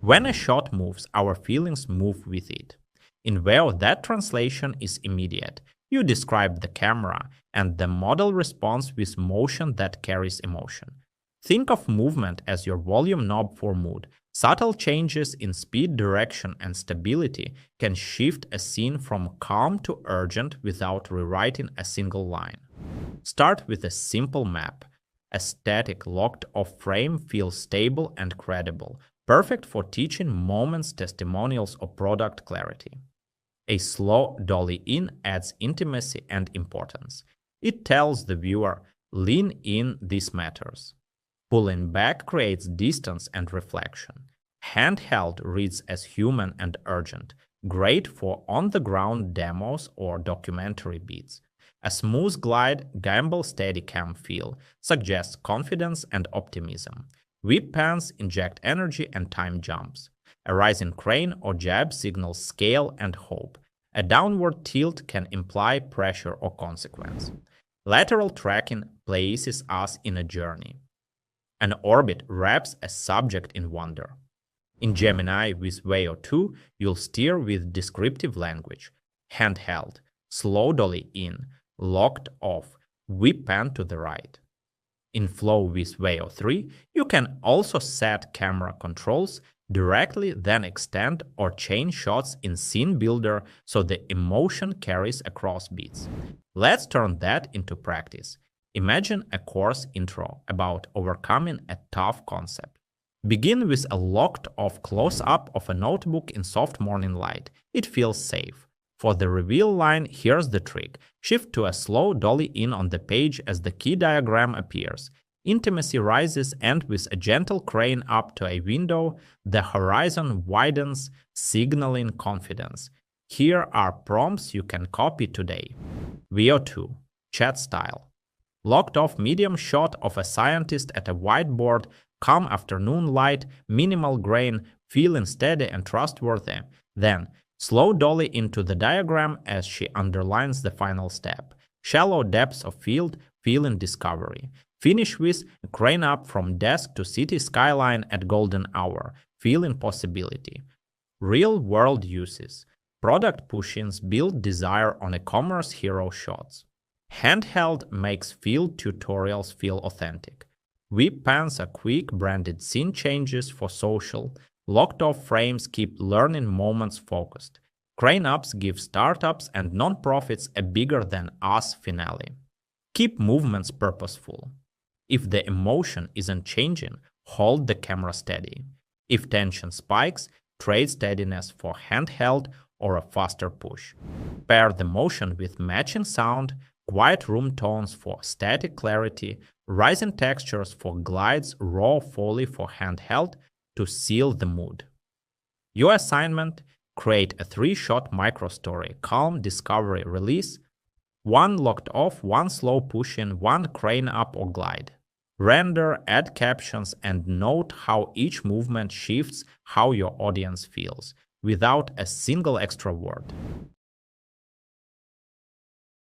When a shot moves, our feelings move with it. In Veo, that translation is immediate. You describe the camera, and the model responds with motion that carries emotion. Think of movement as your volume knob for mood. Subtle changes in speed, direction, and stability can shift a scene from calm to urgent without rewriting a single line. Start with a simple map. A static, locked-off frame feels stable and credible, perfect for teaching moments, testimonials, or product clarity. A slow dolly in adds intimacy and importance. It tells the viewer, lean in, this matters. Pulling back creates distance and reflection. Handheld reads as human and urgent, great for on-the-ground demos or documentary beats. A smooth glide, gamble steadicam feel suggests confidence and optimism. Whip pans inject energy and time jumps. A rising crane or jab signals scale and hope. A downward tilt can imply pressure or consequence. Lateral tracking places us in a journey. An orbit wraps a subject in wonder. In Gemini with Veo 2, you'll steer with descriptive language. Handheld, slow dolly in, locked off, whip pan to the right. In Flow with Veo 3, you can also set camera controls directly, then extend or change shots in Scene Builder so the emotion carries across beats. Let's turn that into practice. Imagine a course intro about overcoming a tough concept. Begin with a locked-off close-up of a notebook in soft morning light. It feels safe. For the reveal line, here's the trick. Shift to a slow dolly in on the page as the key diagram appears. Intimacy rises, and with a gentle crane up to a window, the horizon widens, signaling confidence. Here are prompts you can copy today. Veo 2. Chat style. Locked-off medium shot of a scientist at a whiteboard, calm afternoon light, minimal grain, feeling steady and trustworthy. Then, slow dolly into the diagram as she underlines the final step. Shallow depths of field, feeling discovery. Finish with crane up from desk to city skyline at golden hour, feeling possibility. Real-world uses. Product push-ins build desire on e-commerce hero shots. Handheld makes field tutorials feel authentic. Whip pans are quick branded scene changes for social. Locked-off frames keep learning moments focused. Crane ups give startups and nonprofits a bigger-than-us finale. Keep movements purposeful. If the emotion isn't changing, hold the camera steady. If tension spikes, trade steadiness for handheld or a faster push. Pair the motion with matching sound, quiet room tones for static clarity, rising textures for glides, raw foley for handheld to seal the mood. Your assignment: create a 3-shot microstory, calm, discovery, release. 1 locked off, 1 slow push-in, 1 crane up or glide. Render, add captions, and note how each movement shifts how your audience feels, without a single extra word.